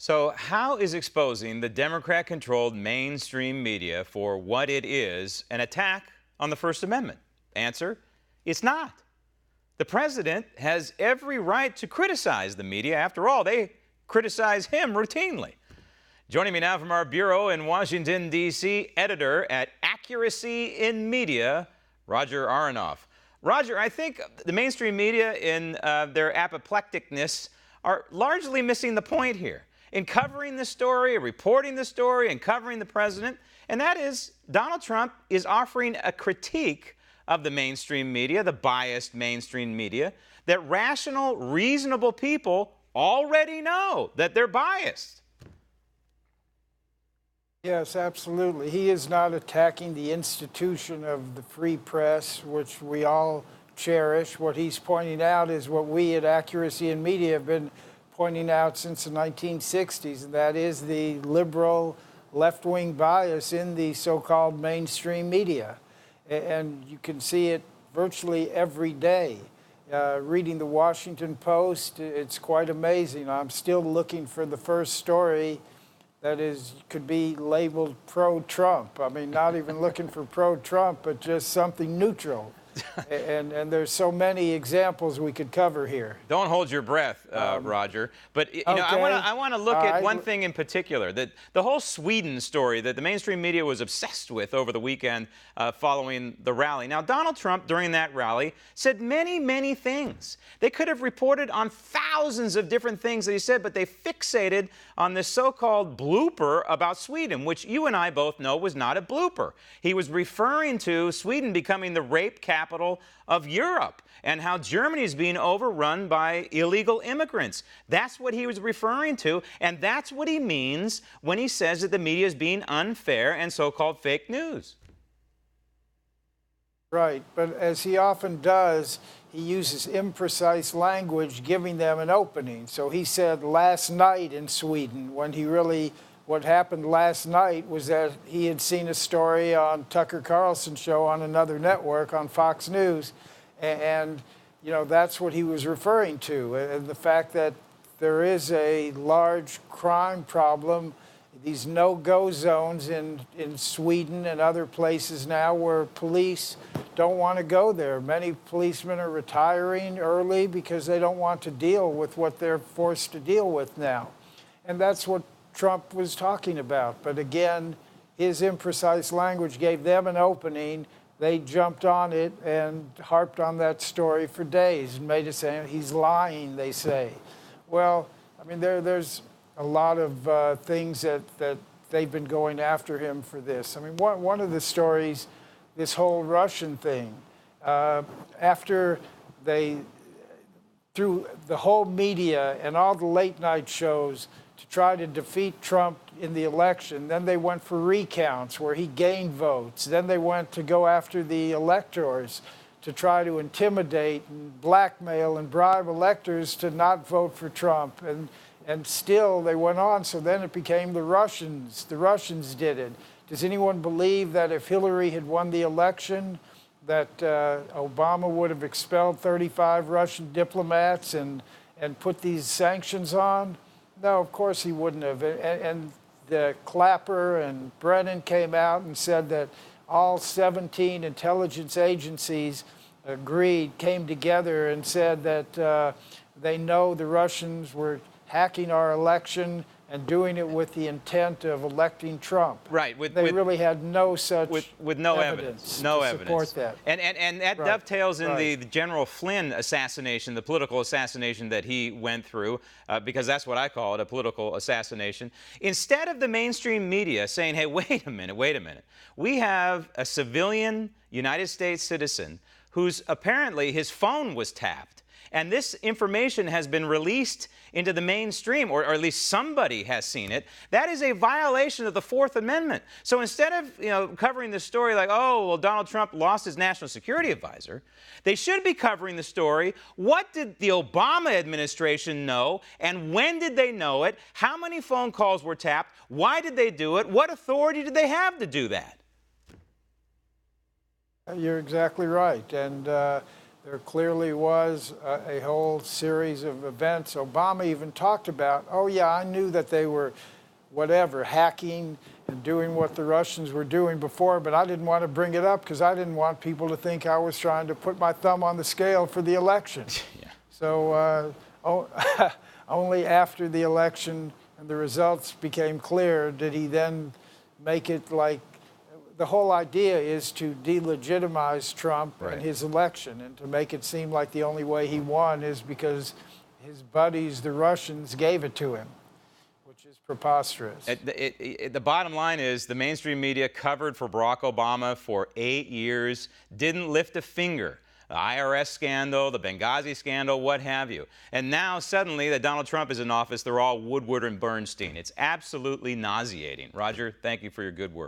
So, how is exposing the Democrat-controlled mainstream media for what it is an attack on the First Amendment? Answer, it's not. The president has every right to criticize the media. After all, they criticize him routinely. Joining me now from our bureau in Washington, D.C., editor at Accuracy in Media, Roger Aronoff. Roger, I think the mainstream media in their apoplecticness are largely missing the point here in covering the story, reporting the story, and covering the president. And that is, Donald Trump is offering a critique of the mainstream media, the biased mainstream media, that rational, reasonable people already know that they're biased. Yes, absolutely. He is not attacking the institution of the free press, which we all cherish. What he's pointing out is what we at Accuracy in Media have been pointing out since the 1960s, and that is the liberal left-wing bias in the so-called mainstream media. And you can see it virtually every day. Reading the Washington Post, it's quite amazing. I'm still looking for the first story that could be labeled pro-Trump. I mean, not even looking for pro-Trump, but just something neutral. and there's so many examples we could cover here. Don't hold your breath, Roger. But you know, I want to look at one thing in particular: that the whole Sweden story that the mainstream media was obsessed with over the weekend following the rally. Now, Donald Trump during that rally said many, many things. They could have reported on thousands of different things that he said, but they fixated on this so-called blooper about Sweden, which you and I both know was not a blooper. He was referring to Sweden becoming the rape capital of Europe and how Germany is being overrun by illegal immigrants. That's what he was referring to, and that's what he means when he says that the media is being unfair and so-called fake news. Right, but as he often does, he uses imprecise language, giving them an opening. So he said last night in Sweden, when what happened last night was that he had seen a story on Tucker Carlson's show on another network, on Fox News, and you know, that's what he was referring to, and the fact that there is a large crime problem, these no-go zones in Sweden and other places now where police don't want to go there. Many policemen are retiring early because they don't want to deal with what they're forced to deal with now. And that's what Trump was talking about. But again, his imprecise language gave them an opening. They jumped on it and harped on that story for days and made it say he's lying, they say. Well, I mean, there's a lot of things that they've been going after him for this. I mean, one of the stories, this whole Russian thing, after through the whole media and all the late night shows to try to defeat Trump in the election, then they went for recounts where he gained votes. Then they went to go after the electors to try to intimidate and blackmail and bribe electors to not vote for Trump. And still they went on, so then it became the Russians. The Russians did it. Does anyone believe that if Hillary had won the election, that Obama would have expelled 35 Russian diplomats and put these sanctions on? No, of course he wouldn't have. And Clapper and Brennan came out and said that all 17 intelligence agencies came together and said that they know the Russians were hacking our election and doing it with the intent of electing Trump. Right. They really had no such with no evidence. No evidence. Support that. And that dovetails in the General Flynn assassination, the political assassination that he went through, because that's what I call it, a political assassination. Instead of the mainstream media saying, hey, wait a minute, we have a civilian United States citizen whose apparently his phone was tapped. And this information has been released into the mainstream, or at least somebody has seen it. That is a violation of the Fourth Amendment. So instead of covering the story like, oh, well, Donald Trump lost his national security advisor, they should be covering the story. What did the Obama administration know, and when did they know it? How many phone calls were tapped? Why did they do it? What authority did they have to do that? You're exactly right. And There clearly was a whole series of events. Obama even talked about, oh yeah, I knew that they were whatever, hacking and doing what the Russians were doing before, but I didn't want to bring it up because I didn't want people to think I was trying to put my thumb on the scale for the election. Yeah. So only after the election and the results became clear did he then make it like, the whole idea is to delegitimize Trump and his election, and to make it seem like the only way he won is because his buddies, the Russians, gave it to him, which is preposterous. The bottom line is the mainstream media covered for Barack Obama for 8 years, didn't lift a finger. The IRS scandal, the Benghazi scandal, what have you. And now suddenly that Donald Trump is in office, they're all Woodward and Bernstein. It's absolutely nauseating. Roger, thank you for your good work.